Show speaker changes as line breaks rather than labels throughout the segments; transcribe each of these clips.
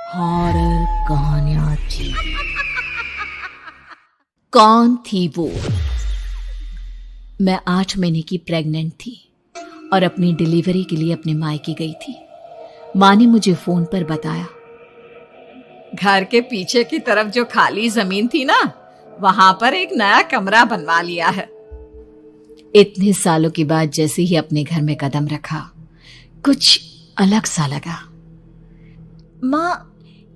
Horror कहानियां थी। कौन थी वो? मैं 8 महीने की प्रेग्नेंट थी और अपनी डिलीवरी के लिए अपने मायके गई थी। माँ ने मुझे फोन पर बताया,
घर के पीछे की तरफ जो खाली जमीन थी ना, वहां पर एक नया कमरा बनवा लिया है।
इतने सालों के बाद जैसे ही अपने घर में कदम रखा, कुछ अलग सा लगा।
माँ,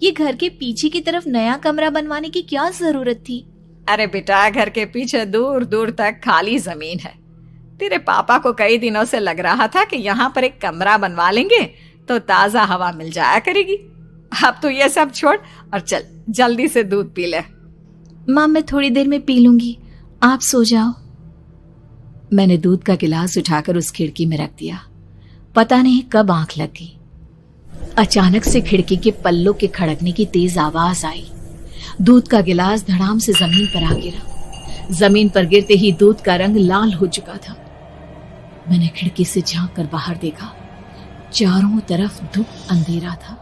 ये घर के पीछे की तरफ नया कमरा बनवाने की क्या जरूरत थी?
अरे बेटा, घर के पीछे दूर दूर तक खाली जमीन है। तेरे पापा को कई दिनों से लग रहा था कि यहाँ पर एक कमरा बनवा लेंगे तो ताजा हवा मिल जाया करेगी। अब तो ये सब छोड़ और चल जल्दी से दूध पी ले।
माँ, मैं थोड़ी देर में पी लूंगी, आप सो जाओ।
मैंने दूध का गिलास उठाकर उस खिड़की में रख दिया। पता नहीं कब आंख लग गई। अचानक से खिड़की के पल्लों के खड़कने की तेज आवाज आई। दूध का गिलास धड़ाम से जमीन पर आ गिरा। जमीन पर गिरते ही दूध का रंग लाल हो चुका था। मैंने खिड़की से झांक कर बाहर देखा। चारों तरफ धुप अंधेरा था।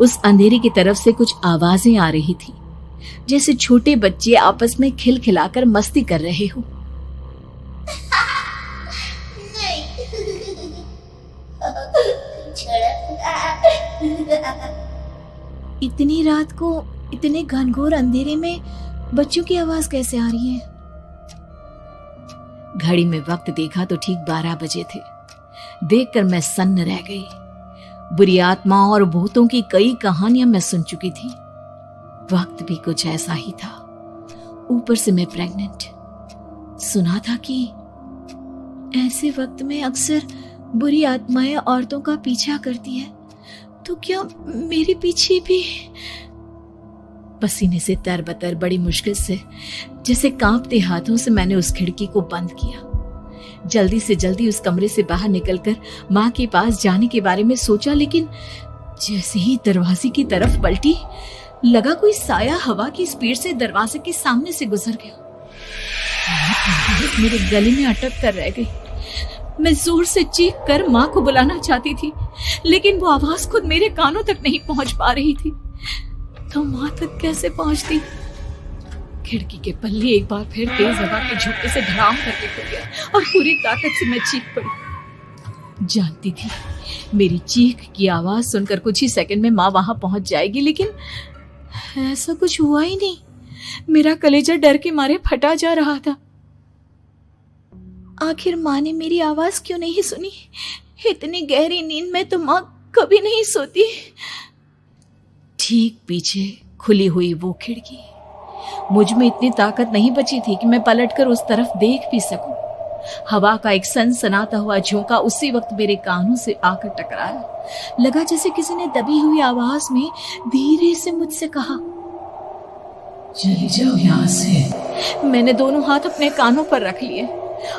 उस अंधेरे की तरफ से कुछ आवाजें आ रही थी, जैसे छोटे बच्चे आपस में खिलखिलाकर मस्ती कर रहे हो।
इतनी रात को इतने घनघोर अंधेरे में बच्चों की आवाज कैसे आ रही है?
घड़ी में वक्त देखा तो ठीक 12 बजे थे। देखकर मैं सन्न रह गई। बुरी आत्माओं और भूतों की कई कहानियां मैं सुन चुकी थी। वक्त भी कुछ ऐसा ही था। ऊपर से मैं प्रेग्नेंट। सुना था कि ऐसे वक्त में अक्सर बुरी आत्माएं औरतों का पीछा करती है, तो क्या मेरे पीछे भी? पसीने से तरबतर बड़ी मुश्किल से, जैसे कांपते हाथों से मैंने उस खिड़की को बंद किया। जल्दी से जल्दी उस कमरे से बाहर निकलकर माँ के पास जाने के बारे में सोचा, लेकिन जैसे ही दरवाजे की तरफ पलटी, लगा कोई साया हवा की स्पीड से दरवाजे के सामने से गुजर गया। मेरे गले में अटक कर रह गई। मैं जोर से चीख कर माँ को बुलाना चाहती थी, लेकिन वो आवाज खुद मेरे कानों तक नहीं पहुंच पा रही थी। तो माँ तक कैसे पहुंचती? खिड़की के पल्ले एक बार फिर तेज हवा के झोंके से धड़ाम करके खुल गया और पूरी ताकत से मैं चीख पड़ी। जानती थी मेरी चीख की आवाज सुनकर कुछ ही सेकंड में माँ वहां पहुंच जाएगी, लेकिन ऐसा कुछ हुआ ही नहीं। मेरा कलेजा डर के मारे फटा जा रहा था।
आखिर माँ ने मेरी आवाज क्यों नहीं सुनी? इतनी गहरी नींद में तो माँ कभी नहीं सोती।
ठीक पीछे खुली हुई वो खिड़की। मुझ में इतनी ताकत नहीं बची थी कि मैं पलटकर उस तरफ देख भी सकूं। हवा का एक सनसनाता हुआ झोंका उसी वक्त मेरे कानों से आकर टकराया। लगा जैसे किसी ने दबी हुई आवाज में धीरे से मुझसे कहा, चली जाओ यहाँ से। मैंने दोनों हाथ अपने कानों पर रख लिए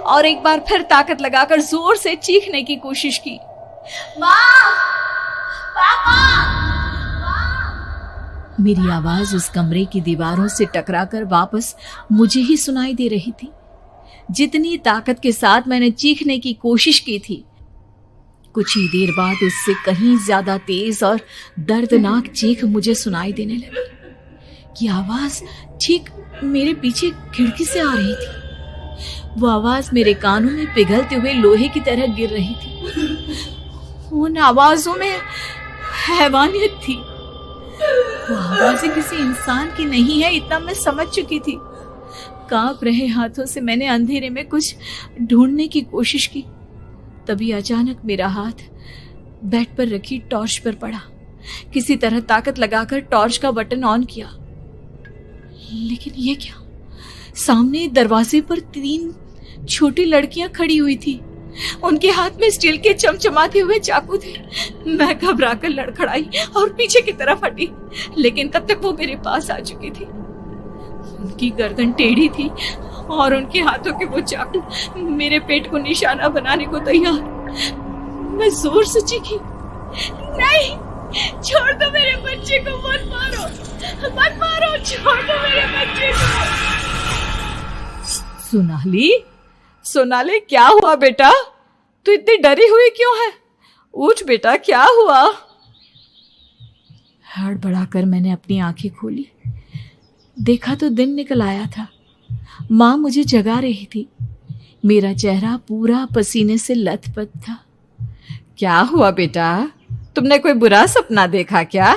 और एक बार फिर ताकत लगाकर जोर से चीखने की कोशिश की।
माँ! पापा!
मेरी आवाज उस कमरे की दीवारों से टकराकर वापस मुझे ही सुनाई दे रही थी। जितनी ताकत के साथ मैंने चीखने की कोशिश की थी, कुछ ही देर बाद उससे कहीं ज्यादा तेज और दर्दनाक चीख मुझे सुनाई देने लगी। ये आवाज ठीक मेरे पीछे खिड़की से आ रही थी। वो आवाज मेरे कानों में पिघलते हुए लोहे की तरह गिर रही थी। उन आवाजों में हैवानियत थी। वो आवाजें किसी इंसान की नहीं है, इतना मैं समझ चुकी थी। कांप रहे हाथों से मैंने अंधेरे में कुछ ढूंढने की कोशिश की। तभी अचानक मेरा हाथ बेड पर रखी टॉर्च पर पड़ा। किसी तरह ताकत लगाकर टॉर्च का बटन ऑन किया, लेकिन ये क्या? सामने दरवाजे पर 3 छोटी लड़कियां खड़ी हुई थी। उनके हाथ में स्टील के चमचमाते हुए चाकू थे। मैं घबराकर लड़खड़ाई और पीछे की तरफ हटी, लेकिन तब तक वो मेरे पास आ चुकी थी। उनकी गर्दन टेढ़ी थी और उनके हाथों के वो चाकू मेरे पेट को निशाना बनाने को तैयार। मैं जोर से चीखी, नहीं, छोड़ दो मेरे बच्चे को, मत मारो, मत मारो, छोड़ दो मेरे बच्चे को।
सोनाली, क्या हुआ बेटा? तू इतनी डरी हुई क्यों है? उठ बेटा, क्या हुआ?
हड़बड़ाकर मैंने अपनी आंखें खोली। देखा तो दिन निकल आया था। माँ मुझे जगा रही थी। मेरा चेहरा पूरा पसीने से लथपथ था।
क्या हुआ बेटा, तुमने कोई बुरा सपना देखा क्या?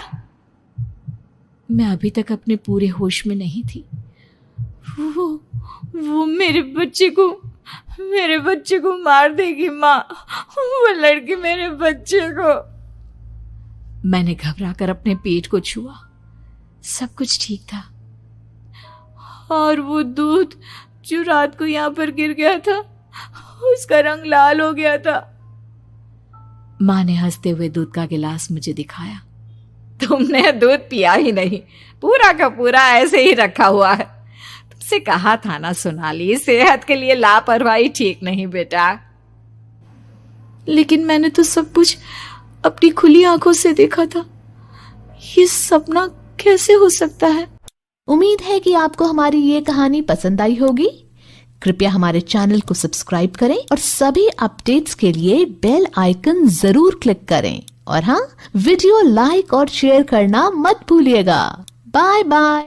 मैं अभी तक अपने पूरे होश में नहीं थी।
वो मेरे बच्चे को मार देगी माँ। वो लड़की मेरे बच्चे को।
मैंने घबराकर अपने पेट को छुआ। सब कुछ ठीक था।
और वो दूध जो रात को यहाँ पर गिर गया था, उसका रंग लाल हो गया था।
माँ ने हंसते हुए दूध का गिलास मुझे दिखाया।
तुमने दूध पिया ही नहीं, पूरा का पूरा ऐसे ही रखा हुआ है। तुमसे कहा था ना सोनाली, सेहत के लिए लापरवाही ठीक नहीं बेटा।
लेकिन मैंने तो सब कुछ अपनी खुली आंखों से देखा था। ये सपना कैसे हो सकता है?
उम्मीद है कि आपको हमारी ये कहानी पसंद आई होगी। कृपया हमारे चैनल को सब्सक्राइब करें और सभी अपडेट्स के लिए बेल आइकन जरूर क्लिक करें। और हाँ, वीडियो लाइक और शेयर करना मत भूलिएगा। Bye bye.